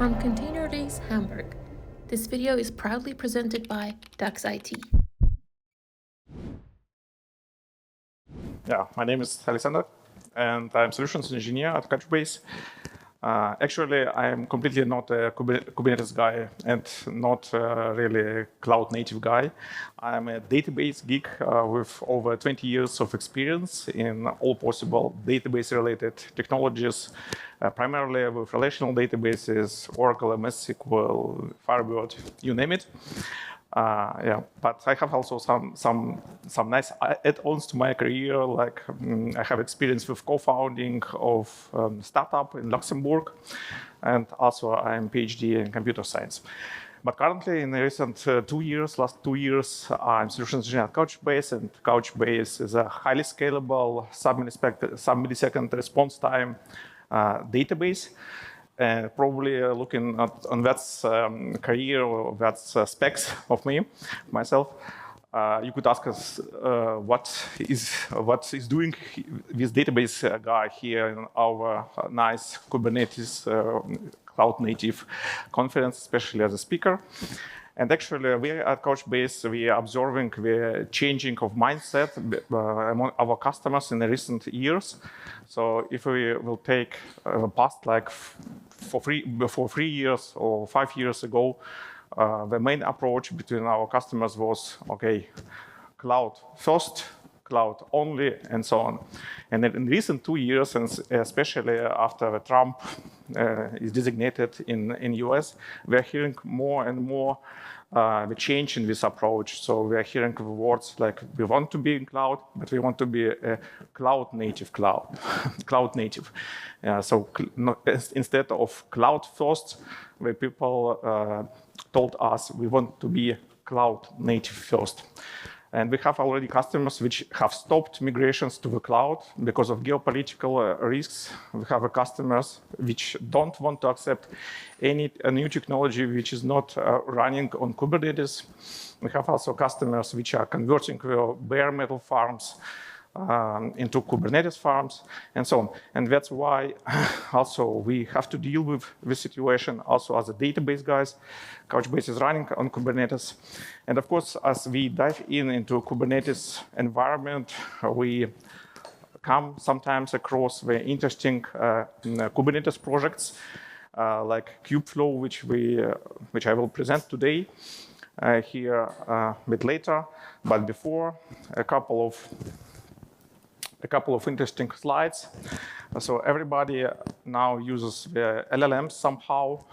From ContainerDays Hamburg, this video is proudly presented by Dux IT. Yeah, my name is Alexander, and I'm solutions engineer at Couchbase. Actually, I'm completely not a Kubernetes guy and not really a cloud native guy. I'm a database geek with over 20 years of experience in all possible database related technologies, primarily with relational databases, Oracle, MS SQL, Firebird, you name it. Yeah, but I have also some nice add-ons to my career. Like I have experience with co-founding of startup in Luxembourg, and also I'm PhD in computer science. But currently, in the recent last 2 years, I'm solutions engineer at Couchbase, and Couchbase is a highly scalable, sub-millisecond response time database. Probably looking at on that career or that specs of myself, you could ask us what is doing this database guy here in our nice Kubernetes cloud native conference, especially as a speaker. And actually, we at Couchbase, we are observing the changing of mindset among our customers in the recent years. So if we will take the past, like before 3 years or 5 years ago, the main approach between our customers was, okay, cloud first, cloud only, and so on. And in recent 2 years, and especially after Trump is designated in US, we are hearing more and more the change in this approach. So we are hearing words like we want to be in cloud, but we want to be a cloud native cloud native. So instead of cloud first, the people told us we want to be cloud native first. And we have already customers which have stopped migrations to the cloud because of geopolitical risks. We have customers which don't want to accept a new technology which is not running on Kubernetes. We have also customers which are converting their bare metal farms into Kubernetes farms, and so on. And that's why also we have to deal with this situation also as a database guys. Couchbase is running on Kubernetes. And of course, as we dive into Kubernetes environment, we come sometimes across the interesting Kubernetes projects like Kubeflow, which I will present today here a bit later. But before, a couple of interesting slides. So everybody now uses the LLMs somehow,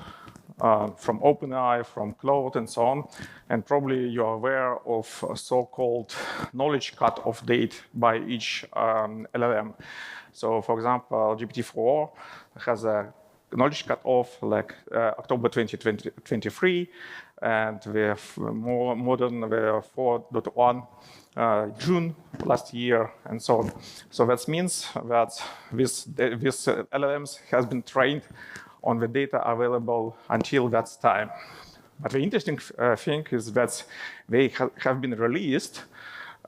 from OpenAI, from Claude, and so on. And probably you're aware of a so-called knowledge cut-off date by each LLM. So for example, GPT-4 has a knowledge cut-off like October 2023, and we have more modern, we have 4.1 June last year, and so on. So that means that this LLMs has been trained on the data available until that time. But the interesting thing is that they have been released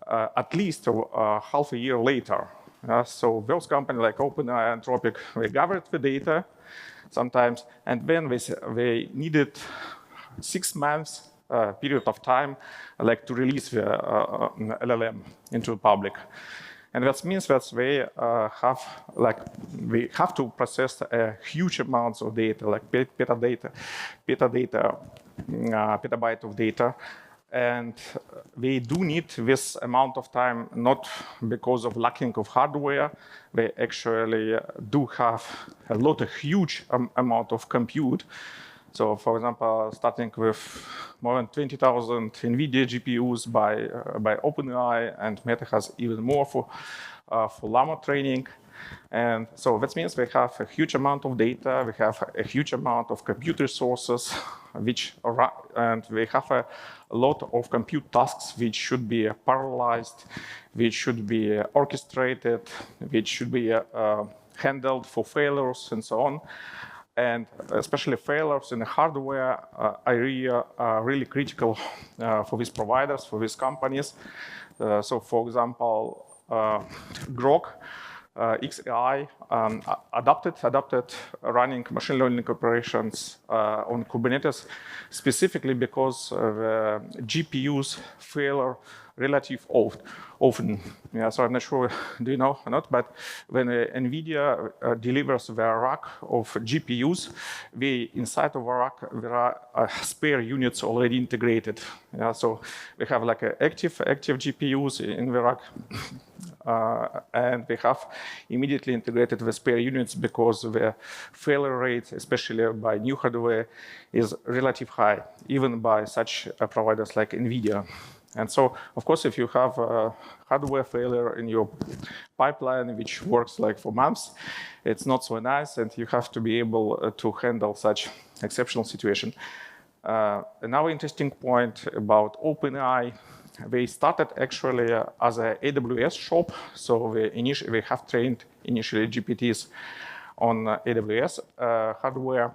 at least half a year later. So those companies like OpenAI and Anthropic, they gathered the data sometimes, and then they needed 6 months period of time, like to release the LLM into the public. And that means that they have to process a huge amounts of data, like petabyte of data. And they do need this amount of time, not because of lacking of hardware. They actually do have a huge amount of compute. So, for example, starting with more than 20,000 NVIDIA GPUs by OpenAI, and Meta has even more for Llama training. And so that means we have a huge amount of data, we have a huge amount of compute resources, and we have a lot of compute tasks which should be parallelized, which should be orchestrated, which should be handled for failures, and so on. And especially failures in the hardware area are really critical for these providers, for these companies. So, for example, Grok XAI adopted running machine learning operations on Kubernetes, specifically because the GPUs fail relative often. Yeah, so I'm not sure, do you know or not, but when NVIDIA delivers the rack of GPUs, inside of a rack, there are spare units already integrated. Yeah, so we have like active GPUs in the rack, and we have immediately integrated the spare units because the failure rate, especially by new hardware, is relatively high, even by such providers like NVIDIA. And so, of course, if you have a hardware failure in your pipeline, which works like for months, it's not so nice, and you have to be able to handle such exceptional situation. Another interesting point about OpenAI, they started actually as an AWS shop, so we have trained initially GPTs on AWS hardware.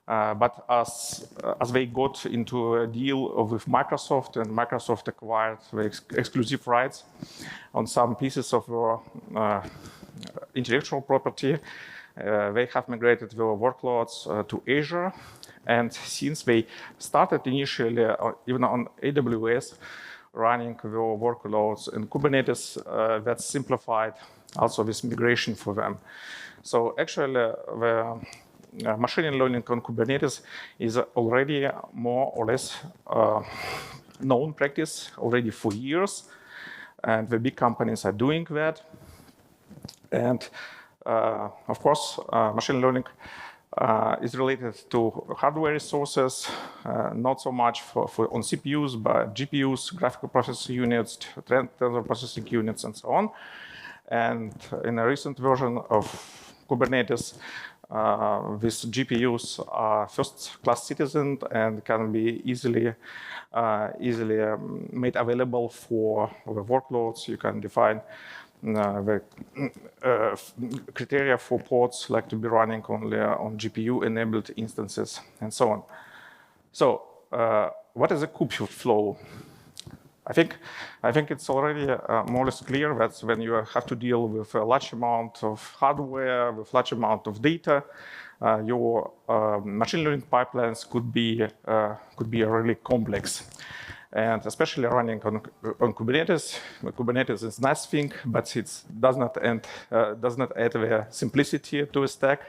But as they got into a deal with Microsoft, and Microsoft acquired the exclusive rights on some pieces of intellectual property, they have migrated their workloads to Azure. And since they started initially even on AWS, running their workloads in Kubernetes, that's simplified also this migration for them. So actually, the machine learning on Kubernetes is already more or less known practice already for years, and the big companies are doing that. And of course, machine learning is related to hardware resources, not so much on CPUs, but GPUs, graphical processing units, tensor processing units, and so on. And in a recent version of Kubernetes, these GPUs are first-class citizens and can be easily made available for the workloads. You can define the criteria for pods like to be running only on GPU-enabled instances, and so on. So, what is a Kubeflow? I think it's already more or less clear that when you have to deal with a large amount of hardware, with large amount of data, your machine learning pipelines could be really complex. And especially running on Kubernetes. Kubernetes is a nice thing, but it does not add the simplicity to a stack.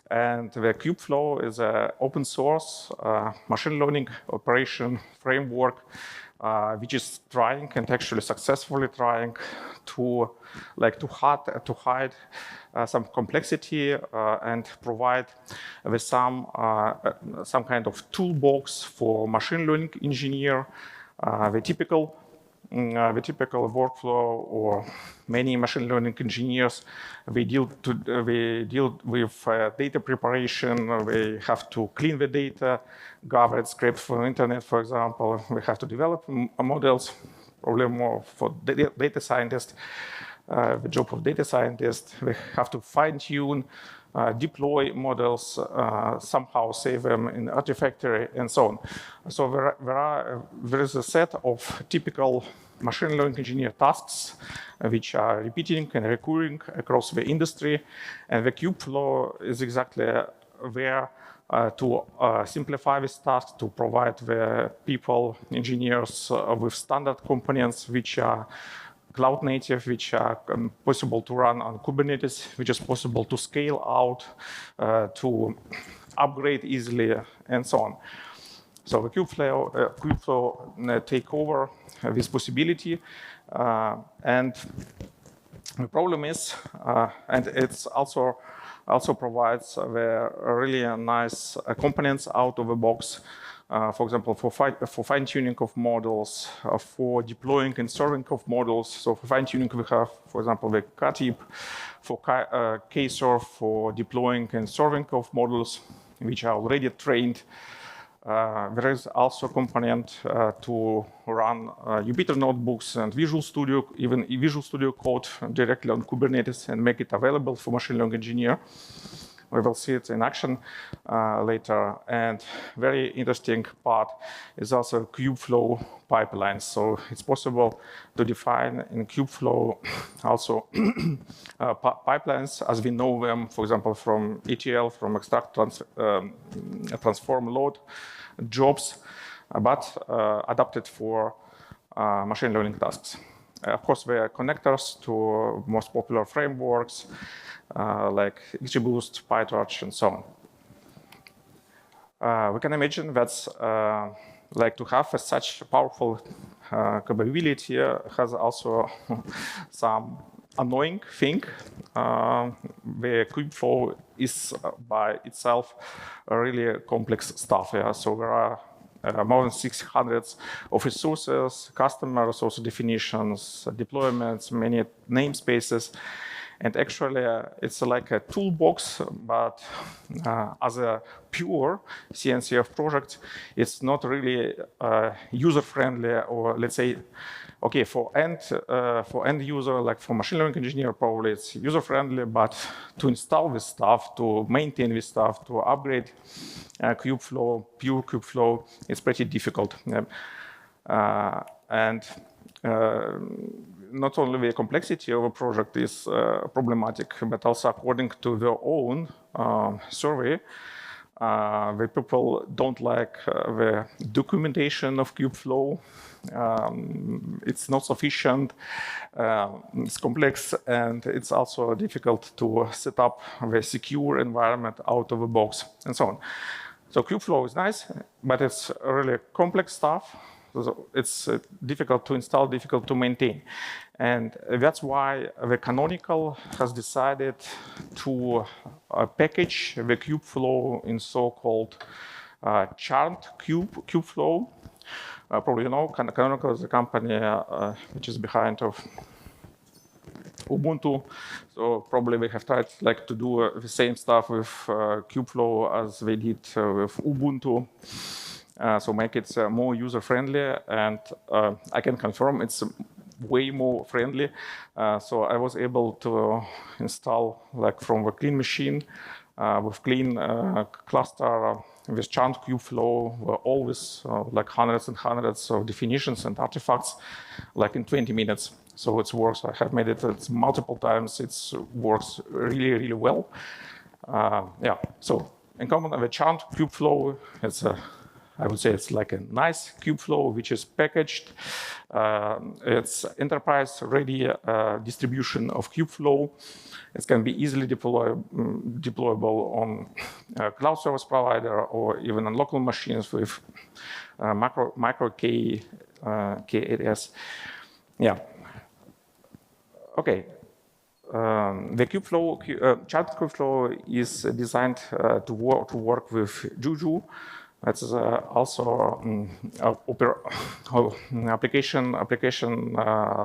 And the Kubeflow is an open source machine learning operation framework, which is trying and actually successfully trying to hide some complexity and provide with some kind of toolbox for machine learning engineer. The typical workflow, or many machine learning engineers, we deal with data preparation. We have to clean the data, gather it, scrape from the internet, for example. We have to develop models, probably more for data scientists. The job of data scientists, we have to fine-tune, deploy models, somehow save them in Artifactory, and so on. So there is a set of typical machine learning engineer tasks which are repeating and recurring across the industry, and the Kubeflow is exactly there to simplify this task, to provide the people, engineers, with standard components which are cloud native, which are possible to run on Kubernetes, which is possible to scale out, to upgrade easily, and so on. So the Kubeflow take over this possibility, and the problem is, and it's also provides the really nice components out of the box. For example, for fine-tuning of models, for deploying and serving of models. So for fine-tuning, we have, for example, the KTIP, for K-serve, for deploying and serving of models, which are already trained. There is also a component to run Jupyter notebooks and Visual Studio, even Visual Studio Code directly on Kubernetes and make it available for machine learning engineer. We will see it in action later. And very interesting part is also Kubeflow pipelines. So it's possible to define in Kubeflow also pipelines as we know them, for example, from ETL, from extract, transform, load jobs, but adapted for machine learning tasks. Of course, there are connectors to most popular frameworks like XGBoost, PyTorch, and so on. We can imagine that's like to have such powerful capability has also some annoying thing. The Kubeflow is by itself a really complex stuff. Yeah? So there are more than 600 of resources, customer resource definitions, deployments, many namespaces. And actually, it's like a toolbox, but as a pure CNCF project, it's not really user-friendly, or let's say, okay, for end user, like for machine learning engineer, probably it's user-friendly, but to install this stuff, to maintain this stuff, to upgrade Kubeflow, pure Kubeflow, it's pretty difficult. And not only the complexity of a project is problematic, but also according to their own survey, the people don't like the documentation of Kubeflow. It's not sufficient, it's complex, and it's also difficult to set up the secure environment out of the box, and so on. So Kubeflow is nice, but it's really complex stuff. So it's difficult to install, difficult to maintain. And that's why the Canonical has decided to package the Kubeflow in so-called Charmed Kubeflow. Probably you know, Canonical is a company which is behind of Ubuntu. So probably we have tried like to do the same stuff with Kubeflow as they did with Ubuntu. So make it more user-friendly, and I can confirm it's way more friendly. So I was able to install like from the clean machine with clean cluster with Charmed Kubeflow, always like hundreds and hundreds of definitions and artifacts, like in 20 minutes. So it works. I have made it multiple times. It works really, really well. Yeah. So in common with Charmed Kubeflow, it's I would say it's like a nice Kubeflow which is packaged. It's enterprise-ready distribution of Kubeflow. It can be easily deployable on a cloud service provider or even on local machines with micro K areas. Yeah. Okay. The Charmed Kubeflow is designed to work with Juju. That's also application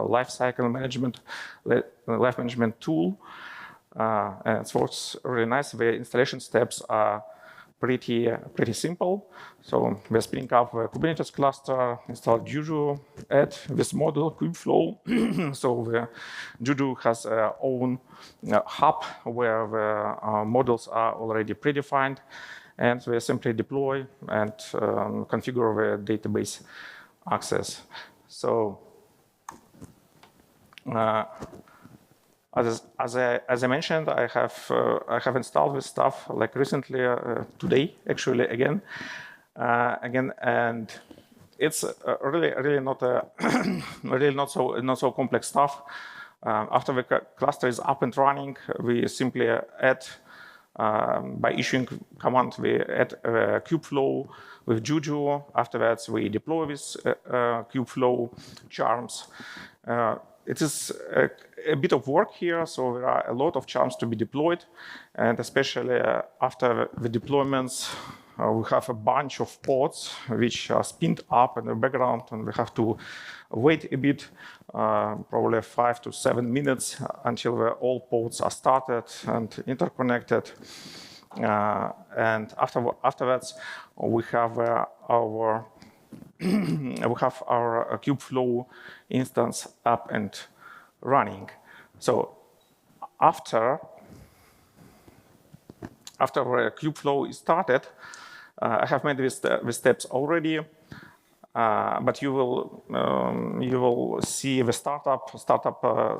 lifecycle management tool, and it works really nice. The installation steps are pretty simple. So we're spinning up a Kubernetes cluster, install Juju, add this model Kubeflow. So the Juju has their own hub where the models are already predefined. And we simply deploy and configure the database access. So as I mentioned, I have installed this stuff like recently today, actually again, and it's really not so complex stuff. After the cluster is up and running, we simply add. By issuing command, we add Kubeflow with Juju. Afterwards, we deploy this Kubeflow charms. It is a bit of work here, so there are a lot of charms to be deployed, and especially after the deployments, we have a bunch of pods which are spinned up in the background, and we have to wait a bit, probably 5 to 7 minutes until all pods are started and interconnected. And afterwards, we have our Kubeflow instance up and running. So after after Kubeflow is started, I have made these steps already. But you will see the startup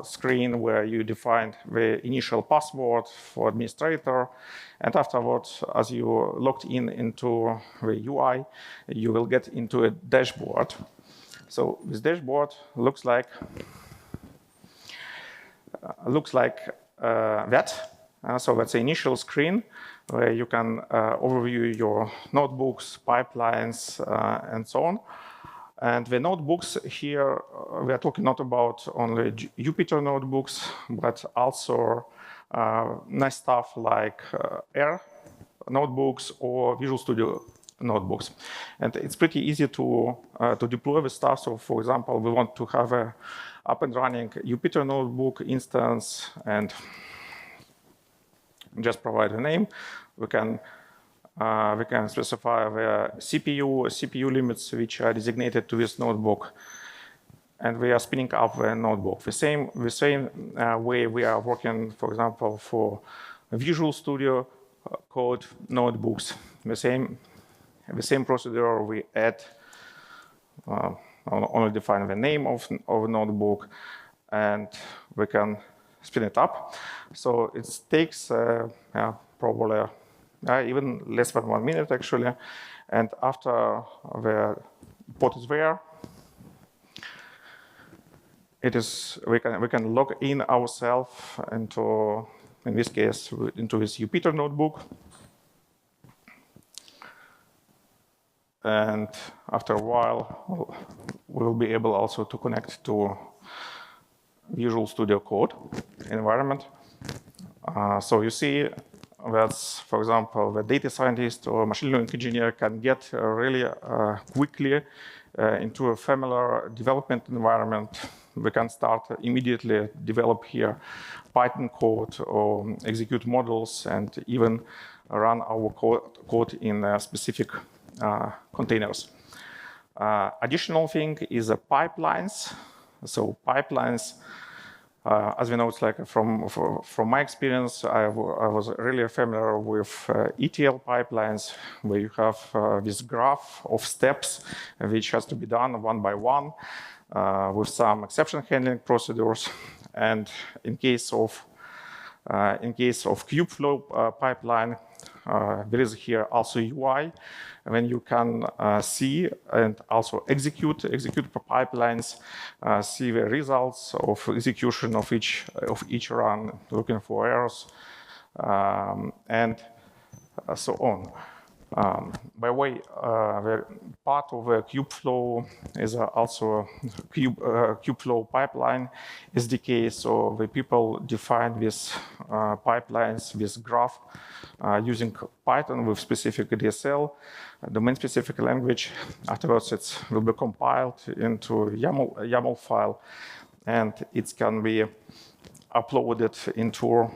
screen where you defined the initial password for administrator, and afterwards, as you logged into the UI, you will get into a dashboard. So this dashboard looks like that. So that's the initial screen where you can overview your notebooks, pipelines, and so on. And the notebooks here, we are talking not about only Jupyter notebooks, but also nice stuff like R notebooks or Visual Studio notebooks. And it's pretty easy to deploy the stuff. So for example, we want to have a up and running Jupyter notebook instance and just provide a name. We can specify the CPU limits which are designated to this notebook, and we are spinning up the notebook. The same way we are working, for example, for Visual Studio Code notebooks. The same procedure. We add only define the name of a notebook, and we can spin it up. So it takes probably even less than 1 minute, actually. And after the pod is there, we can log in ourselves into, in this case, into this Jupyter notebook. And after a while, we will be able also to connect to Visual Studio Code environment. So you see that's, for example, the data scientist or machine learning engineer can get really quickly into a familiar development environment. We can start immediately develop here Python code or execute models and even run our code in specific containers. Additional thing is pipelines. So pipelines, as we know, it's like from my experience, I was really familiar with ETL pipelines, where you have this graph of steps which has to be done one by one with some exception handling procedures. And in case of Kubeflow pipeline, there is here also UI, when you can see and also execute pipelines, see the results of execution of each run, looking for errors, and so on. By the way, the part of the Kubeflow is also Kubeflow pipeline SDK. So the people define these pipelines, this graph, using Python with specific DSL, domain-specific language. Afterwards, it will be compiled into YAML file, and it can be uploaded into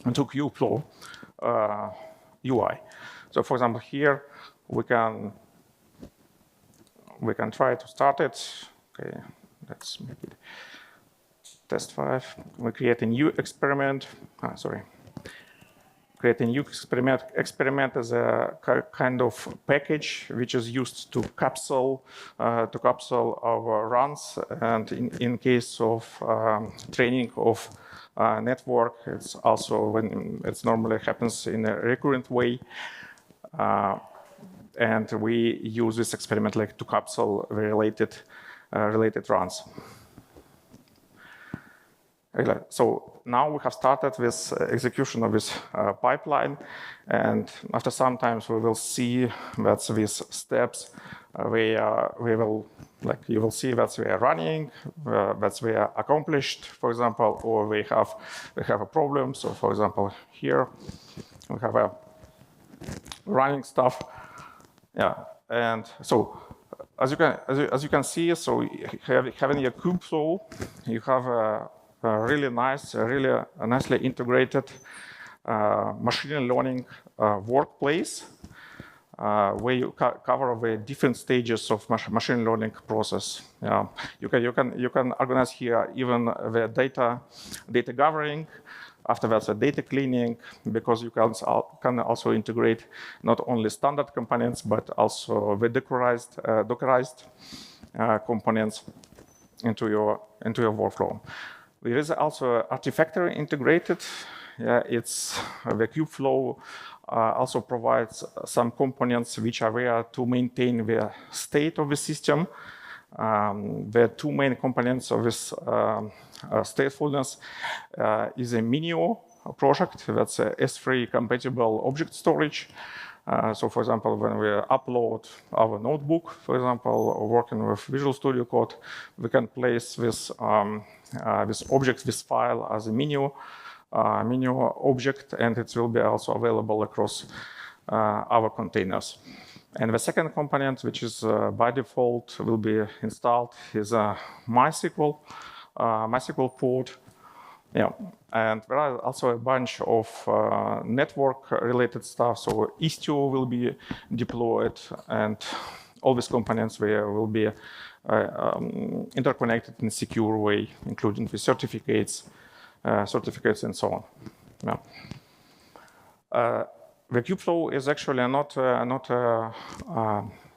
Kubeflow UI. So, for example, here we can try to start it. Okay, let's make it test 5. We create a new experiment. Create a new experiment. Experiment is a kind of package which is used to capsule our runs, and in case of training of network, it's also when it normally happens in a recurrent way. And we use this experiment like to capsule the related runs. So now we have started with execution of this pipeline, and after some time we will see that these steps you will see that we are running, that we are accomplished, for example, or we have a problem. So, for example, here we have a running stuff, and so as you can see, so having a Kubeflow, you have a really nice, nicely integrated machine learning workplace where you cover the different stages of machine learning process. You can organize here even the data gathering. Afterwards, data cleaning, because you can also integrate not only standard components, but also the Dockerized components into your workflow. There is also Artifactory integrated. It's the Kubeflow also provides some components which are there to maintain the state of the system. The two main components of this statefulness is a Minio project that's a S3 compatible object storage. So, for example, when we upload our notebook, for example, or working with Visual Studio Code, we can place this object, this file as a Minio object, and it will be also available across our containers. And the second component, which is by default will be installed, is a MySQL port. Yeah, and there are also a bunch of network-related stuff. So Istio will be deployed, and all these components will be interconnected in a secure way, including the certificates and so on. Yeah. The Kubeflow is actually not a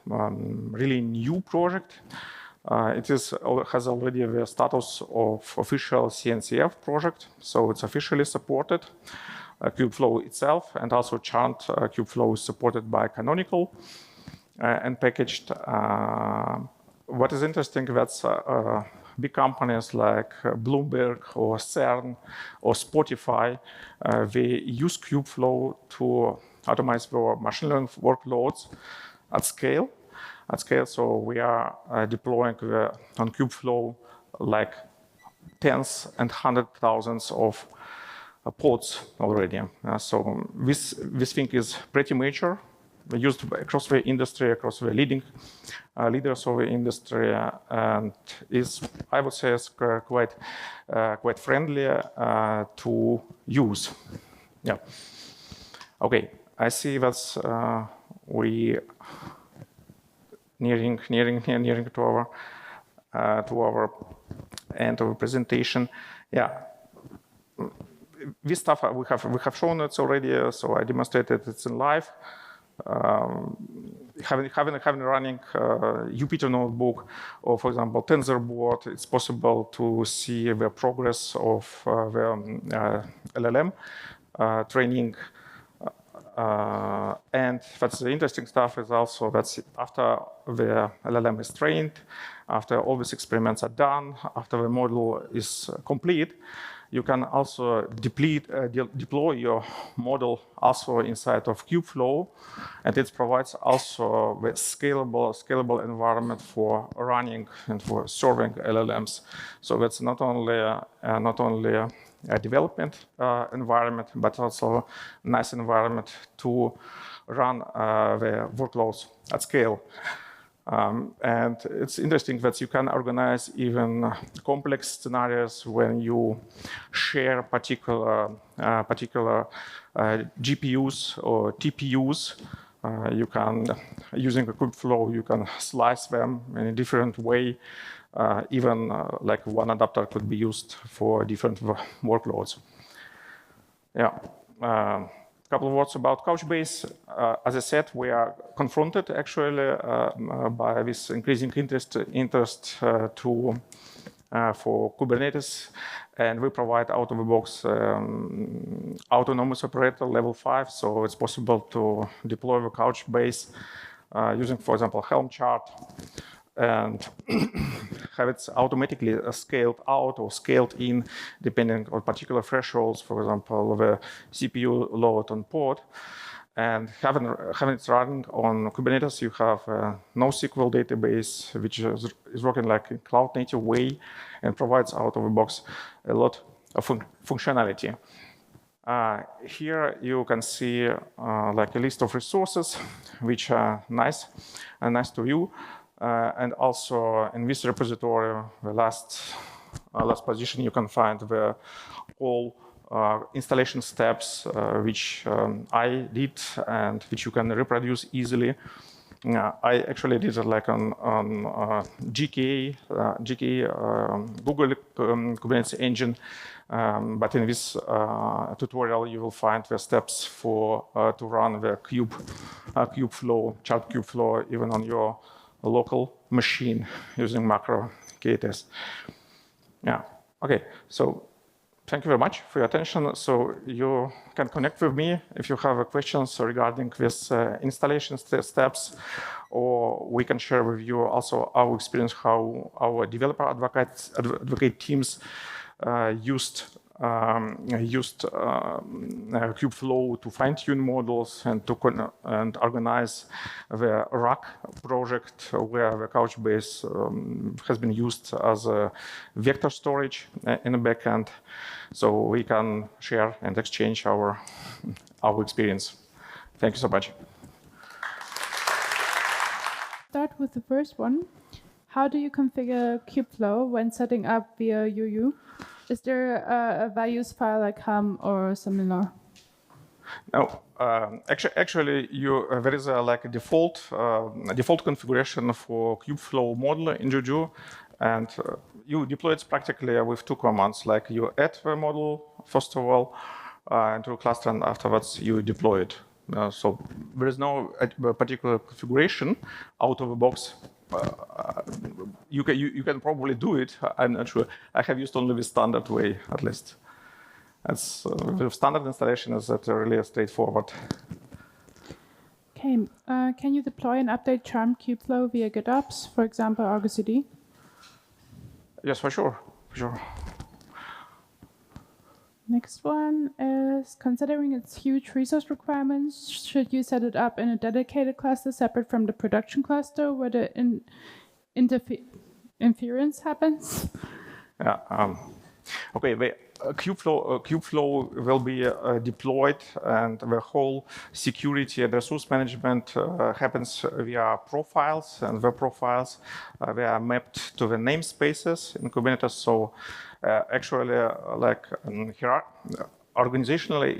really new project. It has already the status of official CNCF project, so it's officially supported. Kubeflow itself and also Charmed Kubeflow is supported by Canonical and packaged. What is interesting, that's big companies like Bloomberg or CERN or Spotify, they use Kubeflow to automate their machine learning workloads at scale. So we are deploying on Kubeflow like tens and hundred thousands of pods already. So this thing is pretty mature. We used across the industry, across the leaders of the industry, and is, I would say, is quite friendly to use. Yeah. Okay, I see that's we nearing to our end of the presentation. Yeah. This stuff we have shown it already, so I demonstrated it's in live. Having running Jupyter Notebook or, for example, TensorBoard, it's possible to see the progress of the LLM training. And that's the interesting stuff is also that after the LLM is trained, after all these experiments are done, after the model is complete, you can also deploy your model also inside of Kubeflow, and it provides also the scalable environment for running and for serving LLMs. So that's not only a development environment, but also a nice environment to run the workloads at scale. And it's interesting that you can organize even complex scenarios when you share particular GPUs or TPUs. You can, using a Kubeflow, you can slice them in a different way. Even like one adapter could be used for different workloads. Yeah. Couple of words about Couchbase. As I said, we are confronted actually by this increasing interest for Kubernetes, and we provide out-of-the-box autonomous operator level 5, so it's possible to deploy the Couchbase using, for example, Helm chart, and have it automatically scaled out or scaled in depending on particular thresholds, for example, the CPU load on pod. And having it running on Kubernetes, you have a NoSQL database, which is working like a cloud-native way and provides out of the box a lot of functionality. Here you can see like a list of resources, which are nice to view. And also in this repository, the last position, you can find the all installation steps which I did and which you can reproduce easily. Yeah, I actually did it like on GK, Google Kubernetes engine. But in this tutorial, you will find the steps for to run the Kubeflow, Charmed Kubeflow, even on your local machine using macro KTS. Yeah. Okay. So thank you very much for your attention. So you can connect with me if you have questions regarding this installation steps, or we can share with you also our experience how our developer advocate teams used Kubeflow to fine-tune models and to organize the RAC project where the Couchbase has been used as a vector storage in the backend, so we can share and exchange our experience. Thank you so much. Start with the first one. How do you configure Kubeflow when setting up via UU? Is there a values file like ham or similar? No, actually, there is like a default configuration for Kubeflow model in Juju, and you deploy it practically with 2 commands. Like you add the model first of all into a cluster, and afterwards you deploy it. So there is no particular configuration out of the box. You can probably do it. I'm not sure. I have used only the standard way, at least. That's the standard installation is really straightforward. Okay. Can you deploy and update Charmed Kubeflow via GitOps, for example, Argo CD? Yes, for sure. For sure. Next one is, considering its huge resource requirements, should you set it up in a dedicated cluster separate from the production cluster where the interference happens? Yeah. Okay. The Kubeflow will be deployed, and the whole security and resource management happens via profiles, and the profiles they are mapped to the namespaces in Kubernetes. So actually, like here, organizationally,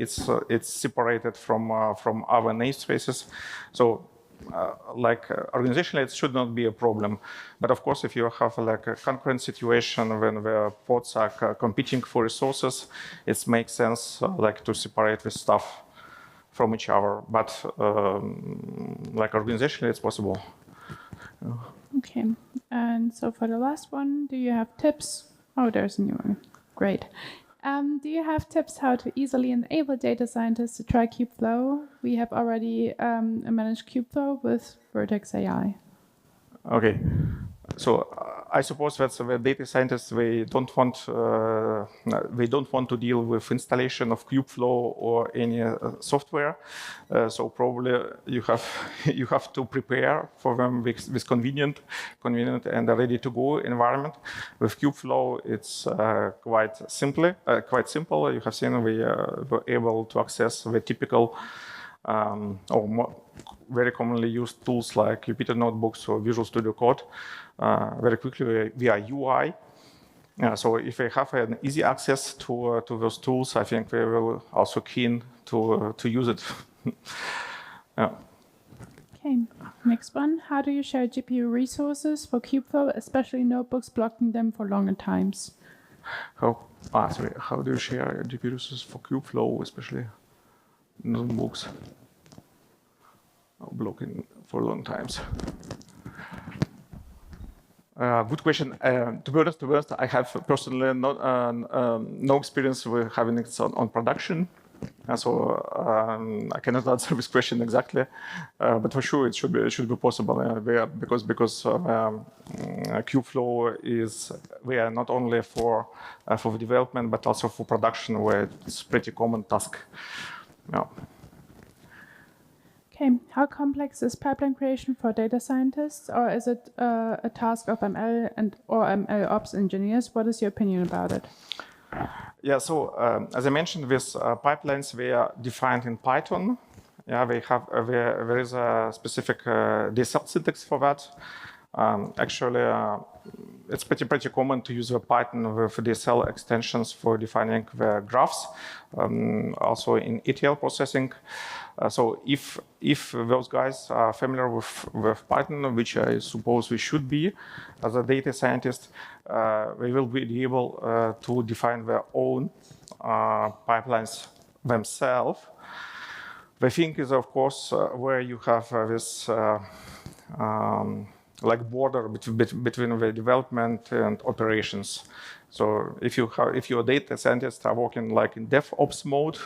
it's separated from our namespaces. So organizationally, it should not be a problem. But of course, if you have like a concurrent situation when the pods are competing for resources, it makes sense like to separate this stuff from each other. But like organizationally, it's possible. Okay. And so for the last one, do you have tips? Oh, there's a new one. Great. Do you have tips how to easily enable data scientists to try Kubeflow? We have already managed Kubeflow with Vertex AI. Okay, so I suppose that the data scientists they don't want to deal with installation of Kubeflow or any software. So probably you have to prepare for them with convenient and ready to go environment. With Kubeflow, it's quite simple. You have seen we were able to access the typical or more very commonly used tools like Jupyter Notebooks or Visual Studio Code very quickly via UI. So if they have an easy access to those tools, I think they will also keen to use it. Yeah. Okay, next one. How do you share GPU resources for Kubeflow, especially notebooks blocking them for longer times? How do you share GPU resources for Kubeflow, especially notebooks blocking for long times? Good question. To be honest, I have personally no experience with having it on production, so I cannot answer this question exactly. But for sure, it should be possible because Kubeflow is not only for the development but also for production, where it's pretty common task. Yeah. Okay, how complex is pipeline creation for data scientists, or is it a task of ML or ML ops engineers? What is your opinion about it? Yeah, so as I mentioned, these pipelines, they are defined in Python. Yeah, there is a specific desert syntax for that. Actually, it's pretty common to use the Python with DSL extensions for defining the graphs, also in ETL processing. So if those guys are familiar with Python, which I suppose we should be as a data scientist, they will be able to define their own pipelines themselves. The thing is, of course, where you have this like border between the development and operations. So if your data scientists are working like in DevOps mode,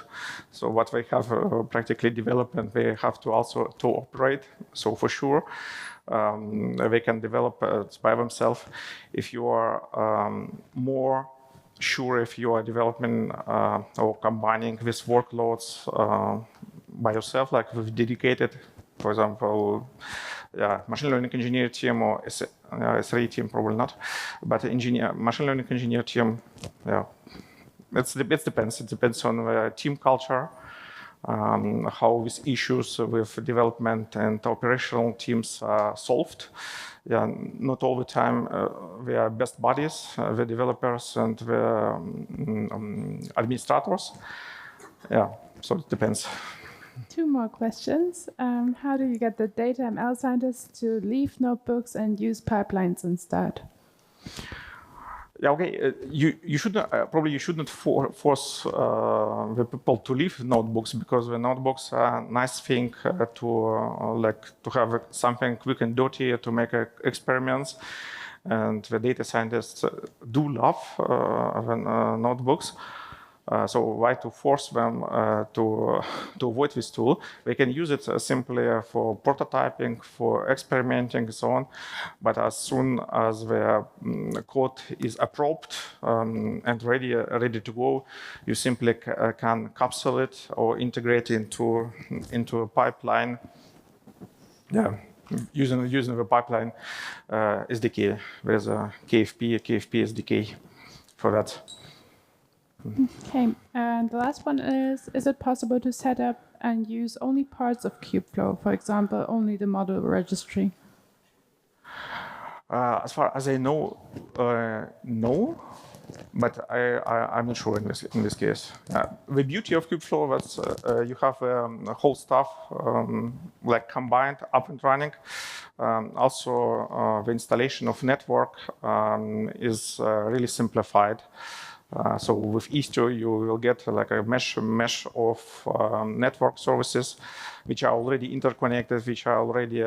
so what they have practically development, they have to also to operate. So for sure, they can develop by themselves. If you are more sure if you are developing or combining these workloads by yourself, like with dedicated, for example, machine learning engineer team or SRE team, probably not, but machine learning engineer team, it depends. It depends on the team culture, how these issues with development and operational teams are solved. Not all the time we are best buddies, the developers and the administrators. So it depends. 2 more questions. How do you get the data ML scientists to leave notebooks and use pipelines instead? You should probably you shouldn't force the people to leave notebooks, because the notebooks are a nice thing to have something quick and dirty to make experiments, and the data scientists do love notebooks. So why to force them to avoid this tool? They can use it simply for prototyping, for experimenting, and so on. But as soon as the code is approved and ready to go, you simply can capsule it or integrate it into a pipeline. Using the pipeline SDK. There's a KFP SDK for that. Okay, and the last one is it possible to set up and use only parts of Kubeflow, for example, only the model registry? As far as I know, no, but I'm not sure in this case. The beauty of Kubeflow is you have a whole stuff like combined, up and running. Also, the installation of network is really simplified. So with Istio, you will get like a mesh of network services, which are already interconnected, which are already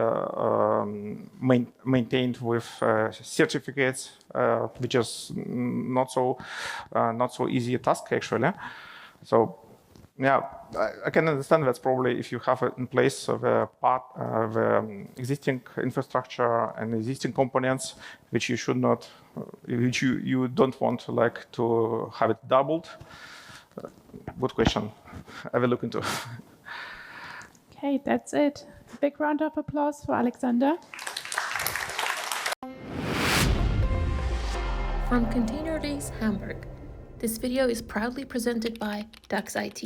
maintained with certificates, which is not so easy a task actually. So I can understand that's probably if you have it in place the existing infrastructure and existing components, which you should not, which you don't want to have it doubled. Good question. I will look into. Okay, that's it. Big round of applause for Alexander. From ContainerDays Hamburg, this video is proudly presented by DAX IT.